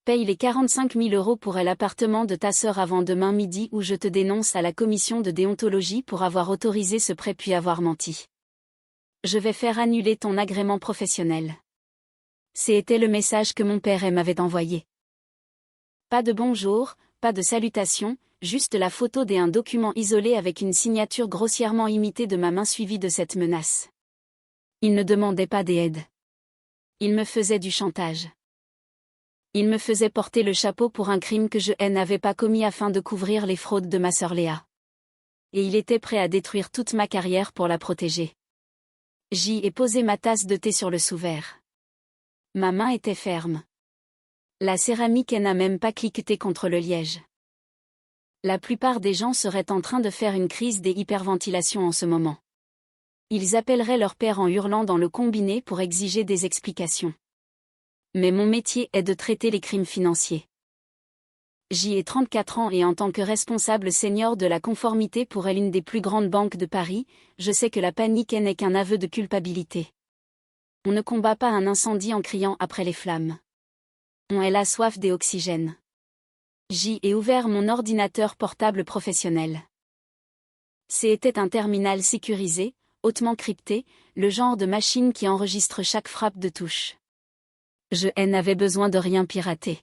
Paye les 45 000 € pour l'appartement de ta sœur avant demain midi ou je te dénonce à la commission de déontologie pour avoir autorisé ce prêt puis avoir menti. Je vais faire annuler ton agrément professionnel. C'était le message que mon père m'avait envoyé. Pas de bonjour, pas de salutation, juste la photo d'un document isolé avec une signature grossièrement imitée de ma main suivie de cette menace. Il ne demandait pas d'aide. Il me faisait du chantage. Il me faisait porter le chapeau pour un crime que je n'avais pas commis afin de couvrir les fraudes de ma sœur Léa. Et il était prêt à détruire toute ma carrière pour la protéger. J'y ai posé ma tasse de thé sur le sous-verre. Ma main était ferme. La céramique n'a même pas cliqueté contre le liège. La plupart des gens seraient en train de faire une crise des hyperventilations en ce moment. Ils appelleraient leur père en hurlant dans le combiné pour exiger des explications. Mais mon métier est de traiter les crimes financiers. J'y ai 34 ans et en tant que responsable senior de la conformité pour l'une des plus grandes banques de Paris, je sais que la panique n'est qu'un aveu de culpabilité. On ne combat pas un incendie en criant après les flammes. On a la soif des oxygènes. J'y ai ouvert mon ordinateur portable professionnel. C'était un terminal sécurisé, hautement crypté, le genre de machine qui enregistre chaque frappe de touche. Je n'avais besoin de rien pirater.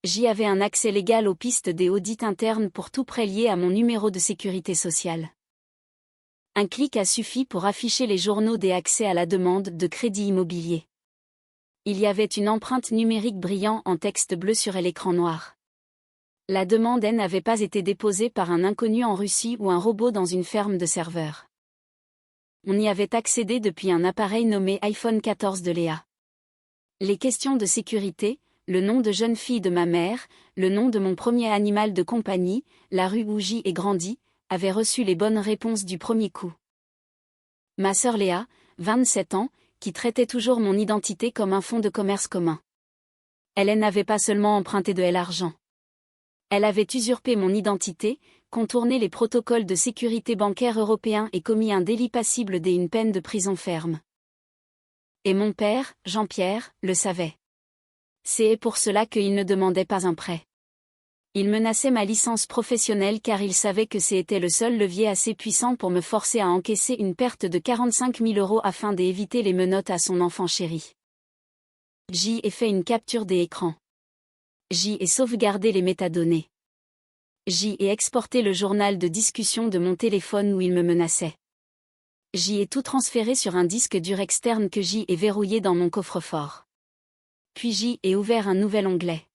J'y avais un accès légal aux pistes des audits internes pour tout prélier à mon numéro de sécurité sociale. Un clic a suffi pour afficher les journaux des accès à la demande de crédit immobilier. Il y avait une empreinte numérique brillant en texte bleu sur l'écran noir. La demande n'avait pas été déposée par un inconnu en Russie ou un robot dans une ferme de serveurs. On y avait accédé depuis un appareil nommé iPhone 14 de Léa. Les questions de sécurité, le nom de jeune fille de ma mère, le nom de mon premier animal de compagnie, la rue où j'y ai grandi, avaient reçu les bonnes réponses du premier coup. Ma sœur Léa, 27 ans, qui traitait toujours mon identité comme un fonds de commerce commun. Elle n'avait pas seulement emprunté de l'argent. Elle avait usurpé mon identité, contourné les protocoles de sécurité bancaire européens et commis un délit passible d'une peine de prison ferme. Et mon père, Jean-Pierre, le savait. C'est pour cela qu'il ne demandait pas un prêt. Il menaçait ma licence professionnelle car il savait que c'était le seul levier assez puissant pour me forcer à encaisser une perte de 45 000 € afin d'éviter les menottes à son enfant chéri. J'y ai fait une capture des écrans. J'y ai sauvegardé les métadonnées. J'y ai exporté le journal de discussion de mon téléphone où il me menaçait. J'y ai tout transféré sur un disque dur externe que j'y ai verrouillé dans mon coffre-fort. Puis j'y ai ouvert un nouvel onglet.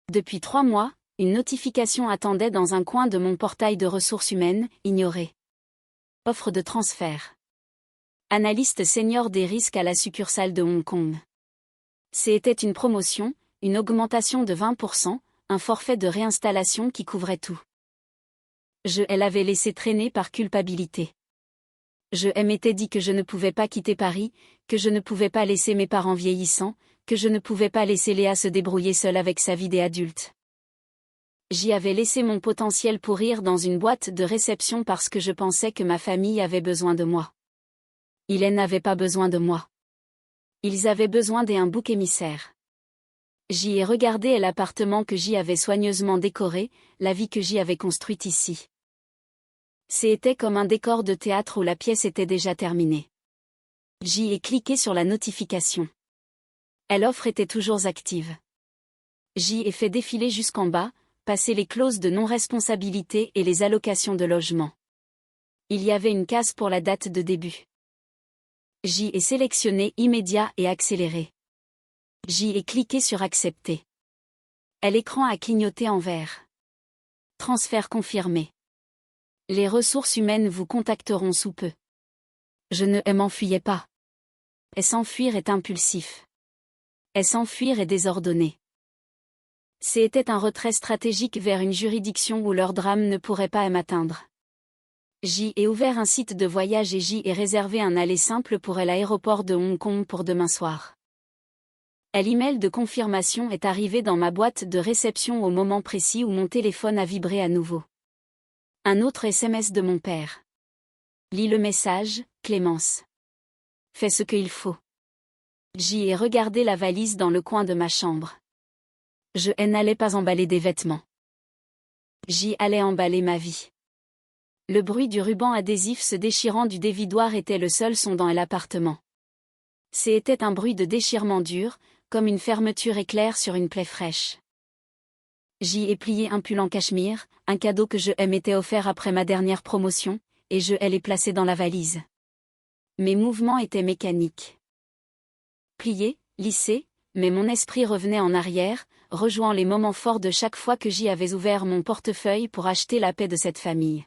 Depuis 3 mois, une notification attendait dans un coin de mon portail de ressources humaines, ignoré. Offre de transfert. Analyste senior des risques à la succursale de Hong Kong. C'était une promotion, une augmentation de 20%, un forfait de réinstallation qui couvrait tout. Je l'avais laissé traîner par culpabilité. Je m'étais dit que je ne pouvais pas quitter Paris, que je ne pouvais pas laisser mes parents vieillissants, que je ne pouvais pas laisser Léa se débrouiller seule avec sa vie d'adulte. J'y avais laissé mon potentiel pourrir dans une boîte de réception parce que je pensais que ma famille avait besoin de moi. Ils n'avaient pas besoin de moi. Ils avaient besoin d'un bouc émissaire. J'y ai regardé l'appartement que j'y avais soigneusement décoré, la vie que j'y avais construite ici. C'était comme un décor de théâtre où la pièce était déjà terminée. J'y ai cliqué sur la notification. L'offre était toujours active. J'y ai fait défiler jusqu'en bas, passer les clauses de non-responsabilité et les allocations de logement. Il y avait une case pour la date de début. J'y ai sélectionné immédiat et accéléré. J'y ai cliqué sur accepter. L'écran a clignoté en vert. Transfert confirmé. Les ressources humaines vous contacteront sous peu. Je ne m'enfuyais pas. S'enfuir est impulsif. S'enfuir est désordonné. C'était un retrait stratégique vers une juridiction où leur drame ne pourrait pas m'atteindre. J'y ai ouvert un site de voyage et j'y ai réservé un aller simple pour l'aéroport de Hong Kong pour demain soir. L'email de confirmation est arrivé dans ma boîte de réception au moment précis où mon téléphone a vibré à nouveau. Un autre SMS de mon père. Lis le message, Clémence. Fais ce qu'il faut. J'y ai regardé la valise dans le coin de ma chambre. Je n'allais pas emballer des vêtements. J'y allais emballer ma vie. Le bruit du ruban adhésif se déchirant du dévidoir était le seul son dans l'appartement. C'était un bruit de déchirement dur, comme une fermeture éclair sur une plaie fraîche. J'y ai plié un pull en cachemire, un cadeau que je m'étais offert après ma dernière promotion, et je l'ai placé dans la valise. Mes mouvements étaient mécaniques. Plié, lissé, mais mon esprit revenait en arrière, rejoignant les moments forts de chaque fois que j'y avais ouvert mon portefeuille pour acheter la paix de cette famille.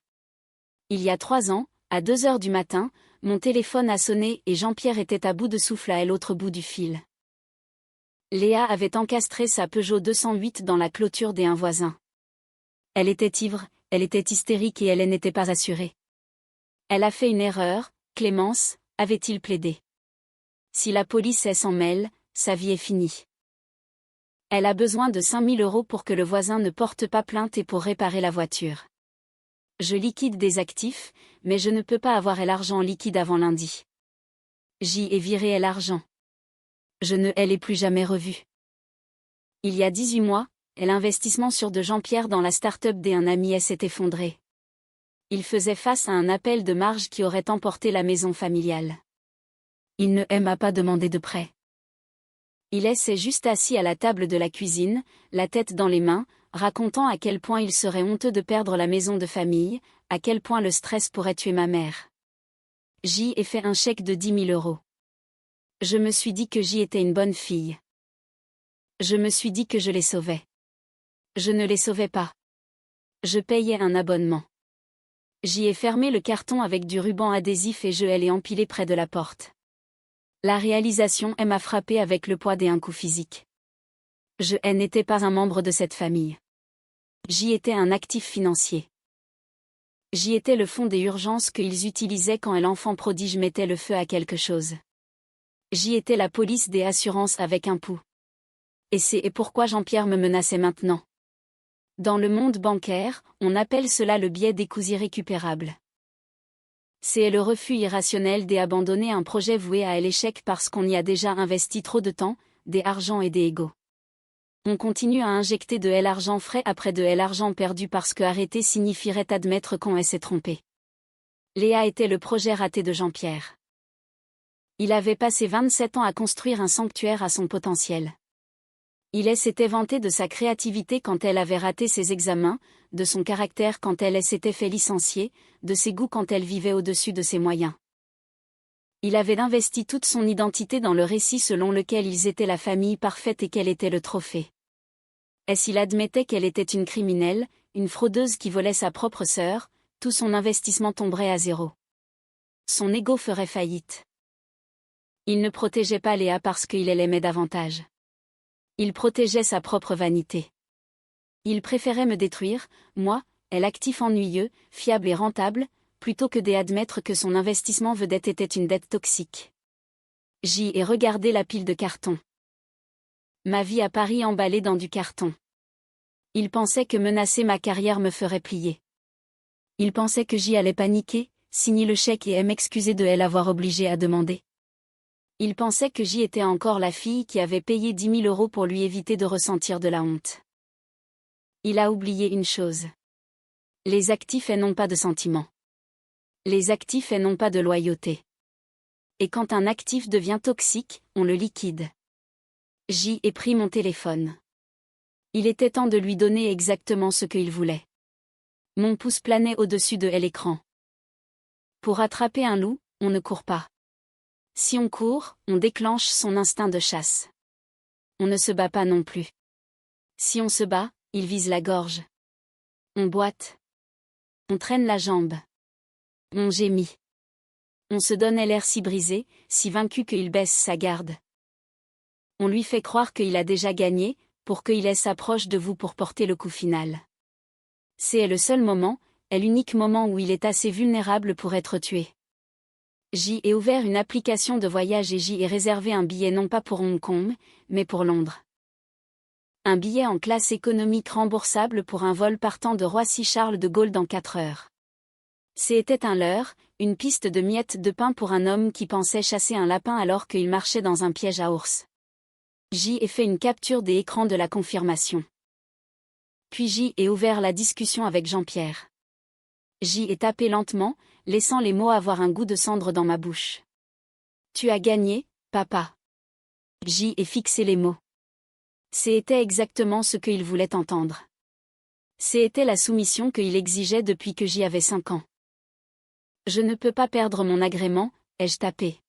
Il y a 3 ans, à 2 heures du matin, mon téléphone a sonné et Jean-Pierre était à bout de souffle à l'autre bout du fil. Léa avait encastré sa Peugeot 208 dans la clôture d'un voisin. Elle était ivre, elle était hystérique et elle n'était pas assurée. Elle a fait une erreur, Clémence, avait-il plaidé. Si la police s'en mêle, sa vie est finie. Elle a besoin de 5 000 € pour que le voisin ne porte pas plainte et pour réparer la voiture. Je liquide des actifs, mais je ne peux pas avoir l'argent liquide avant lundi. J'y ai viré l'argent. Je ne l'ai plus jamais revu. Il y a 18 mois, l'investissement sur de Jean-Pierre dans la start-up d'un ami s'est effondré. Il faisait face à un appel de marge qui aurait emporté la maison familiale. Il ne m'a pas demandé de prêt. Il s'est juste assis à la table de la cuisine, la tête dans les mains, racontant à quel point il serait honteux de perdre la maison de famille, à quel point le stress pourrait tuer ma mère. J'y ai fait un chèque de 10 000 €. Je me suis dit que j'y étais une bonne fille. Je me suis dit que je les sauvais. Je ne les sauvais pas. Je payais un abonnement. J'y ai fermé le carton avec du ruban adhésif et je l'ai empilé près de la porte. La réalisation m'a frappé avec le poids d'un coup physique. Je n'étais pas un membre de cette famille. J'y étais un actif financier. J'y étais le fonds des urgences qu'ils utilisaient quand l'enfant prodige mettait le feu à quelque chose. J'y étais la police des assurances avec un pouls. Et c'est pourquoi Jean-Pierre me menaçait maintenant. Dans le monde bancaire, on appelle cela le biais des coûts irrécupérables. C'est le refus irrationnel d'abandonner un projet voué à l'échec parce qu'on y a déjà investi trop de temps, d'argent et d'ego. On continue à injecter de l'argent frais après de l'argent perdu parce que arrêter signifierait admettre qu'on s'est trompé. Léa était le projet raté de Jean-Pierre. Il avait passé 27 ans à construire un sanctuaire à son potentiel. Il s'était vanté de sa créativité quand elle avait raté ses examens, de son caractère quand elle s'était fait licencier, de ses goûts quand elle vivait au-dessus de ses moyens. Il avait investi toute son identité dans le récit selon lequel ils étaient la famille parfaite et qu'elle était le trophée. S'il admettait qu'elle était une criminelle, une fraudeuse qui volait sa propre sœur, tout son investissement tomberait à zéro. Son ego ferait faillite. Il ne protégeait pas Léa parce qu'il l'aimait davantage. Il protégeait sa propre vanité. Il préférait me détruire, moi, l'actif ennuyeux, fiable et rentable, plutôt que d'admettre que son investissement vedette était une dette toxique. J'y ai regardé la pile de cartons. Ma vie à Paris emballée dans du carton. Il pensait que menacer ma carrière me ferait plier. Il pensait que j'y allais paniquer, signer le chèque et m'excuser de l'avoir obligé à demander. Il pensait que j'y étais encore la fille qui avait payé 10 000 € pour lui éviter de ressentir de la honte. Il a oublié une chose. Les actifs n'ont pas de sentiments. Les actifs n'ont pas de loyauté. Et quand un actif devient toxique, on le liquide. J'y ai pris mon téléphone. Il était temps de lui donner exactement ce qu'il voulait. Mon pouce planait au-dessus de l'écran. Pour attraper un loup, on ne court pas. Si on court, on déclenche son instinct de chasse. On ne se bat pas non plus. Si on se bat, il vise la gorge. On boite. On traîne la jambe. On gémit. On se donne l'air si brisé, si vaincu qu'il baisse sa garde. On lui fait croire qu'il a déjà gagné, pour qu'il s'approche de vous pour porter le coup final. C'est le seul moment, l'unique moment où il est assez vulnérable pour être tué. J'y ai ouvert une application de voyage et j'y ai réservé un billet non pas pour Hong Kong, mais pour Londres. Un billet en classe économique remboursable pour un vol partant de Roissy-Charles de Gaulle dans 4 heures. C'était un leurre, une piste de miettes de pain pour un homme qui pensait chasser un lapin alors qu'il marchait dans un piège à ours. J'ai fait une capture des écrans de la confirmation. Puis j'ai ouvert la discussion avec Jean-Pierre. J'ai tapé lentement, laissant les mots avoir un goût de cendre dans ma bouche. Tu as gagné, papa. J'ai fixé les mots. C'était exactement ce qu'il voulait entendre. C'était la soumission qu'il exigeait depuis que j'y avais 5 ans. Je ne peux pas perdre mon agrément, ai-je tapé.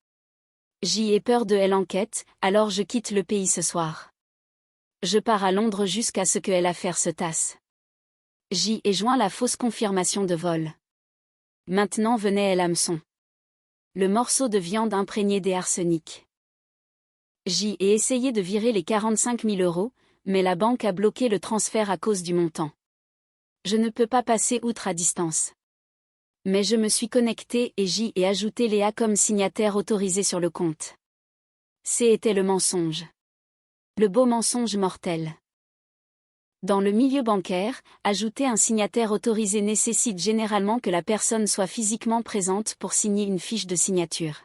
J'y ai peur de l'enquête, alors je quitte le pays ce soir. Je pars à Londres jusqu'à ce que l'affaire se tasse. J'y ai joint la fausse confirmation de vol. Maintenant venait l'hameçon. Le morceau de viande imprégné d'arsenic. J'y ai essayé de virer les 45 000 €, mais la banque a bloqué le transfert à cause du montant. Je ne peux pas passer outre à distance. Mais je me suis connecté et j'y ai ajouté Léa comme signataire autorisé sur le compte. C'était le mensonge. Le beau mensonge mortel. Dans le milieu bancaire, ajouter un signataire autorisé nécessite généralement que la personne soit physiquement présente pour signer une fiche de signature.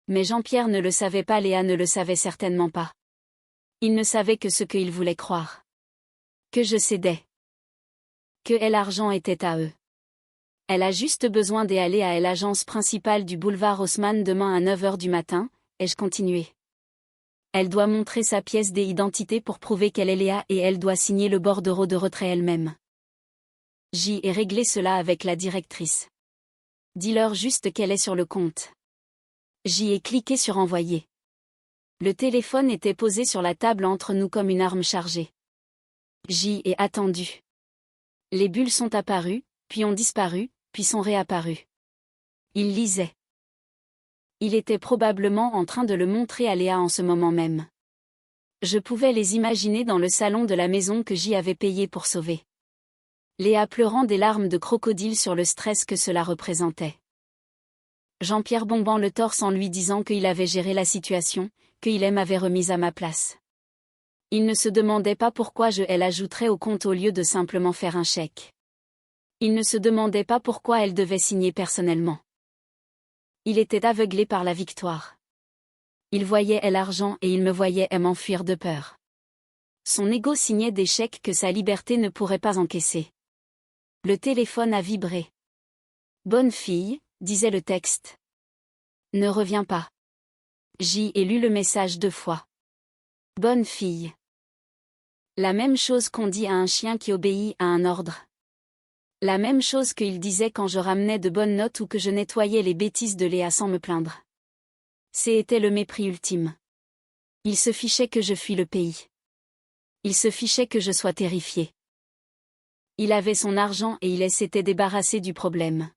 Mais Jean-Pierre ne le savait pas, Léa ne le savait certainement pas. Il ne savait que ce qu'il voulait croire. Que je cédais. Que l'argent était à eux. Elle a juste besoin d'aller à l'agence principale du boulevard Haussmann demain à 9 h du matin, ai-je continué. Elle doit montrer sa pièce d'identité pour prouver qu'elle est Léa et elle doit signer le bordereau de retrait elle-même. J'y ai réglé cela avec la directrice. Dis-leur juste qu'elle est sur le compte. J'y ai cliqué sur envoyer. Le téléphone était posé sur la table entre nous comme une arme chargée. J'y ai attendu. Les bulles sont apparues, puis ont disparu, puis sont réapparues. Il lisait. Il était probablement en train de le montrer à Léa en ce moment même. Je pouvais les imaginer dans le salon de la maison que j'y avais payé pour sauver. Léa pleurant des larmes de crocodile sur le stress que cela représentait. Jean-Pierre bombant le torse en lui disant qu'il avait géré la situation, qu'il m'avait remise à ma place. Il ne se demandait pas pourquoi elle ajouterait au compte au lieu de simplement faire un chèque. Il ne se demandait pas pourquoi elle devait signer personnellement. Il était aveuglé par la victoire. Il voyait l'argent et il me voyait m'enfuir de peur. Son ego signait des chèques que sa liberté ne pourrait pas encaisser. Le téléphone a vibré. Bonne fille, disait le texte. Ne reviens pas. J'y ai lu le message 2 fois. Bonne fille. La même chose qu'on dit à un chien qui obéit à un ordre. La même chose qu'il disait quand je ramenais de bonnes notes ou que je nettoyais les bêtises de Léa sans me plaindre. C'était le mépris ultime. Il se fichait que je fuis le pays. Il se fichait que je sois terrifié. Il avait son argent et il s'était débarrassé du problème.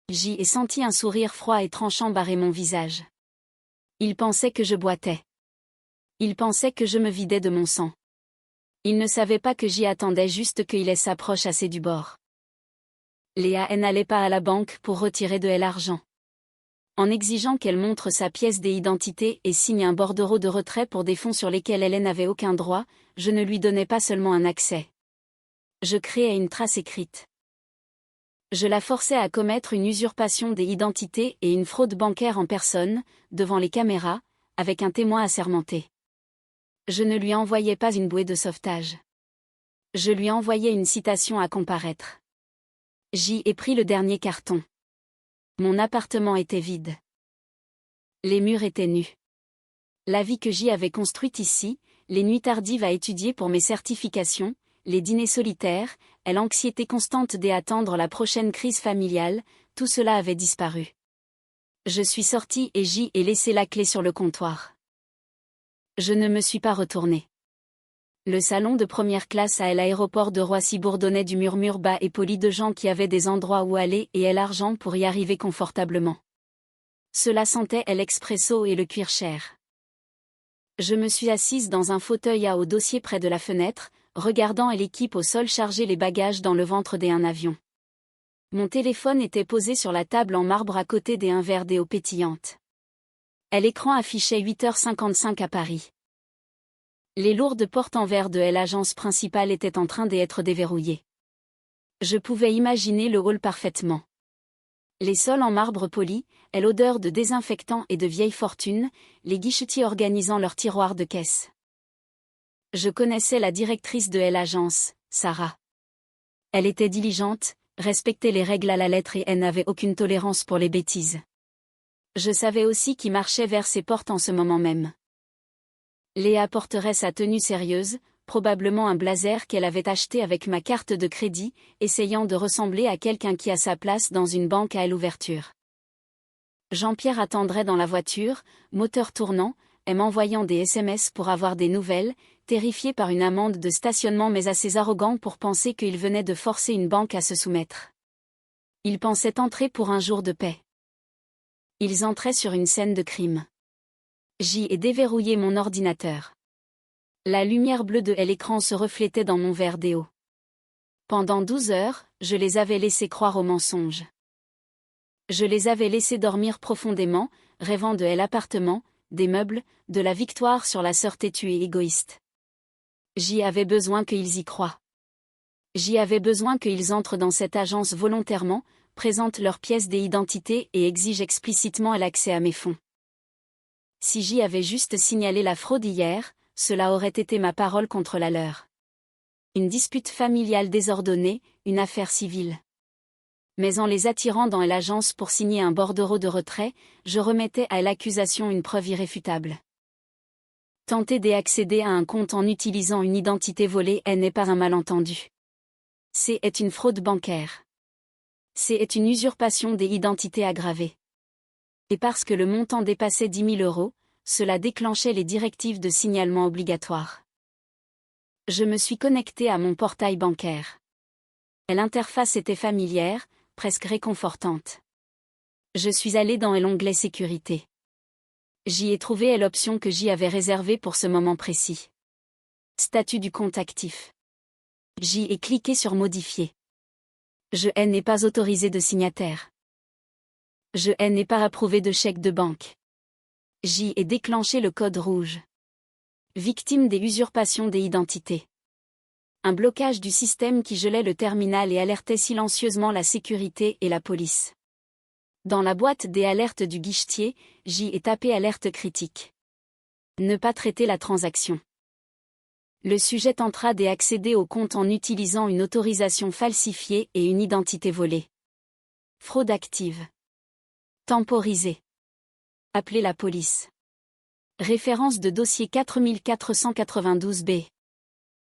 J'y ai senti un sourire froid et tranchant barrer mon visage. Il pensait que je boitais. Il pensait que je me vidais de mon sang. Il ne savait pas que j'y attendais juste qu'il s'approche assez du bord. Léa n'allait pas à la banque pour retirer de l'argent. En exigeant qu'elle montre sa pièce d'identité et signe un bordereau de retrait pour des fonds sur lesquels elle n'avait aucun droit, je ne lui donnais pas seulement un accès. Je créais une trace écrite. Je la forçais à commettre une usurpation d'identité et une fraude bancaire en personne, devant les caméras, avec un témoin assermenté. Je ne lui envoyais pas une bouée de sauvetage. Je lui envoyais une citation à comparaître. J'y ai pris le dernier carton. Mon appartement était vide. Les murs étaient nus. La vie que j'y avais construite ici, les nuits tardives à étudier pour mes certifications, les dîners solitaires, et l'anxiété constante d'attendre la prochaine crise familiale, tout cela avait disparu. Je suis sortie et j'y ai laissé la clé sur le comptoir. Je ne me suis pas retournée. Le salon de première classe à l'aéroport de Roissy bourdonnait du murmure bas et poli de gens qui avaient des endroits où aller et l'argent pour y arriver confortablement. Cela sentait l'expresso et le cuir cher. Je me suis assise dans un fauteuil à haut dossier près de la fenêtre, regardant l'équipe au sol charger les bagages dans le ventre d'un avion. Mon téléphone était posé sur la table en marbre à côté d'un verre d'eau pétillante. L'écran affichait 8h55 à Paris. Les lourdes portes en verre de l'agence principale étaient en train d'être déverrouillées. Je pouvais imaginer le hall parfaitement. Les sols en marbre poli, l'odeur de désinfectant et de vieille fortune, les guichetiers organisant leurs tiroirs de caisse. Je connaissais la directrice de l'agence, Sarah. Elle était diligente, respectait les règles à la lettre et elle n'avait aucune tolérance pour les bêtises. Je savais aussi qui marchait vers ses portes en ce moment même. Léa porterait sa tenue sérieuse, probablement un blazer qu'elle avait acheté avec ma carte de crédit, essayant de ressembler à quelqu'un qui a sa place dans une banque à l'ouverture. Jean-Pierre attendrait dans la voiture, moteur tournant, et m'envoyant des SMS pour avoir des nouvelles, terrifié par une amende de stationnement mais assez arrogant pour penser qu'il venait de forcer une banque à se soumettre. Il pensait entrer pour un jour de paix. Ils entraient sur une scène de crime. J'y ai déverrouillé mon ordinateur. La lumière bleue de l'écran se reflétait dans mon verre d'eau. Pendant 12 heures, je les avais laissés croire au mensonge. Je les avais laissés dormir profondément, rêvant de l'appartement, des meubles, de la victoire sur la sœur têtue et égoïste. J'y avais besoin qu'ils y croient. J'y avais besoin qu'ils entrent dans cette agence volontairement, présentent leurs pièces d'identité et exigent explicitement l'accès à mes fonds. Si j'y avais juste signalé la fraude hier, cela aurait été ma parole contre la leur. Une dispute familiale désordonnée, une affaire civile. Mais en les attirant dans l'agence pour signer un bordereau de retrait, je remettais à l'accusation une preuve irréfutable. Tenter d'accéder à un compte en utilisant une identité volée n'est pas un malentendu. C'est une fraude bancaire. C'est une usurpation des identités aggravée. Et parce que le montant dépassait 10 000 €, cela déclenchait les directives de signalement obligatoire. Je me suis connecté à mon portail bancaire. L'interface était familière, presque réconfortante. Je suis allé dans l'onglet Sécurité. J'y ai trouvé l'option que j'y avais réservée pour ce moment précis. Statut du compte actif. J'y ai cliqué sur Modifier. Je n'ai pas autorisé de signataire. Je n'ai pas approuvé de chèque de banque. J'y ai déclenché le code rouge. Victime des usurpations des identités. Un blocage du système qui gelait le terminal et alertait silencieusement la sécurité et la police. Dans la boîte des alertes du guichetier, j'y ai tapé alerte critique. Ne pas traiter la transaction. Le sujet tentera d'accéder au compte en utilisant une autorisation falsifiée et une identité volée. Fraude active. Temporisée. Appeler la police. Référence de dossier 4492B.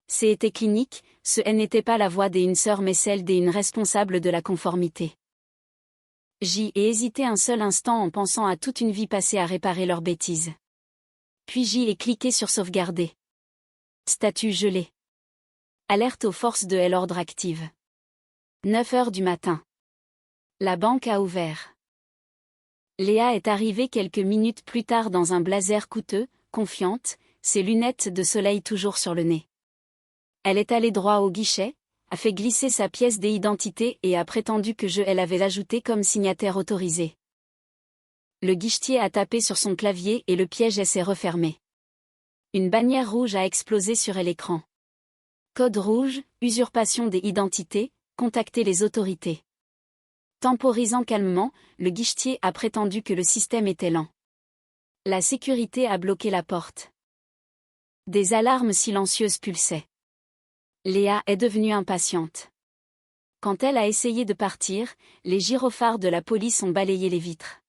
C'était clinique, ce n'était pas la voix d'une sœur mais celle d'une responsable de la conformité. J'y ai hésité un seul instant en pensant à toute une vie passée à réparer leurs bêtises. Puis j'y ai cliqué sur sauvegarder. Statut gelé. Alerte aux forces de l'ordre active. 9 heures du matin. La banque a ouvert. Léa est arrivée quelques minutes plus tard dans un blazer coûteux, confiante, ses lunettes de soleil toujours sur le nez. Elle est allée droit au guichet, a fait glisser sa pièce d'identité et a prétendu que je l'avais ajoutée comme signataire autorisé. Le guichetier a tapé sur son clavier et le piège s'est refermé. Une bannière rouge a explosé sur l'écran. Code rouge, usurpation des identités, contactez les autorités. Temporisant calmement, le guichetier a prétendu que le système était lent. La sécurité a bloqué la porte. Des alarmes silencieuses pulsaient. Léa est devenue impatiente. Quand elle a essayé de partir, les gyrophares de la police ont balayé les vitres.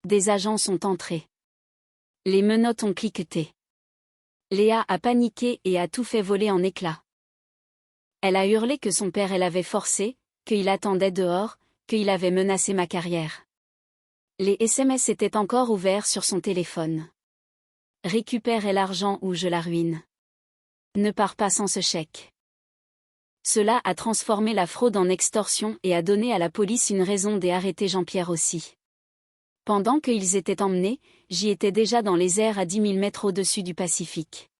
Des agents sont entrés. Les menottes ont cliqueté. Léa a paniqué et a tout fait voler en éclats. Elle a hurlé que son père l'avait forcé, qu'il attendait dehors, qu'il avait menacé ma carrière. Les SMS étaient encore ouverts sur son téléphone. Récupère l'argent ou je la ruine. Ne pars pas sans ce chèque. Cela a transformé la fraude en extorsion et a donné à la police une raison d'arrêter Jean-Pierre aussi. Pendant qu'ils étaient emmenés, j'y étais déjà dans les airs à 10 000 mètres au-dessus du Pacifique.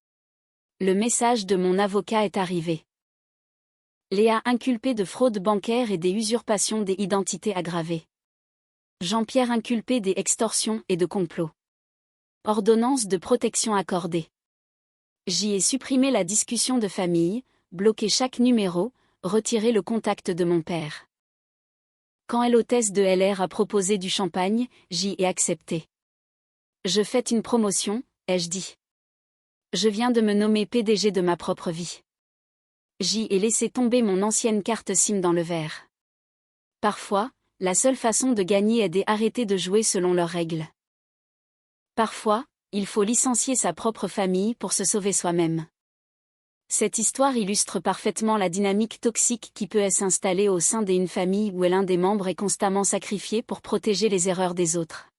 Le message de mon avocat est arrivé. Léa inculpée de fraude bancaire et des usurpations des identités aggravées. Jean-Pierre inculpé des extorsions et de complot. Ordonnance de protection accordée. J'y ai supprimé la discussion de famille, bloqué chaque numéro, retiré le contact de mon père. Quand l'hôtesse de LR a proposé du champagne, j'y ai accepté. Je fais une promotion, ai-je dit. Je viens de me nommer PDG de ma propre vie. J'y ai laissé tomber mon ancienne carte SIM dans le verre. Parfois, la seule façon de gagner est d'arrêter de jouer selon leurs règles. Parfois, il faut licencier sa propre famille pour se sauver soi-même. Cette histoire illustre parfaitement la dynamique toxique qui peut s'installer au sein d'une famille où l'un des membres est constamment sacrifié pour protéger les erreurs des autres.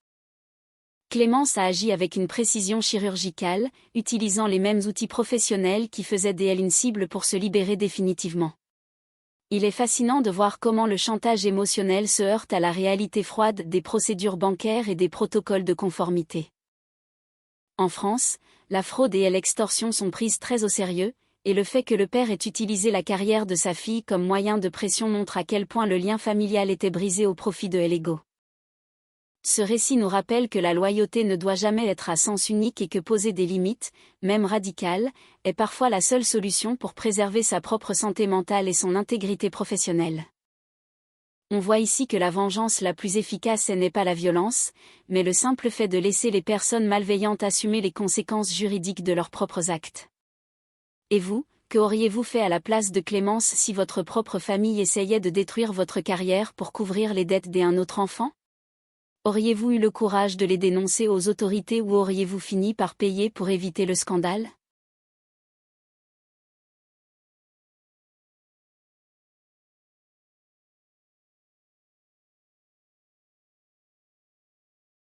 Clémence a agi avec une précision chirurgicale, utilisant les mêmes outils professionnels qui faisaient d'elle une cible pour se libérer définitivement. Il est fascinant de voir comment le chantage émotionnel se heurte à la réalité froide des procédures bancaires et des protocoles de conformité. En France, la fraude et l'extorsion sont prises très au sérieux, et le fait que le père ait utilisé la carrière de sa fille comme moyen de pression montre à quel point le lien familial était brisé au profit de l'ego. Ce récit nous rappelle que la loyauté ne doit jamais être à sens unique et que poser des limites, même radicales, est parfois la seule solution pour préserver sa propre santé mentale et son intégrité professionnelle. On voit ici que la vengeance la plus efficace n'est pas la violence, mais le simple fait de laisser les personnes malveillantes assumer les conséquences juridiques de leurs propres actes. Et vous, que auriez-vous fait à la place de Clémence si votre propre famille essayait de détruire votre carrière pour couvrir les dettes d'un autre enfant ? Auriez-vous eu le courage de les dénoncer aux autorités ou auriez-vous fini par payer pour éviter le scandale ?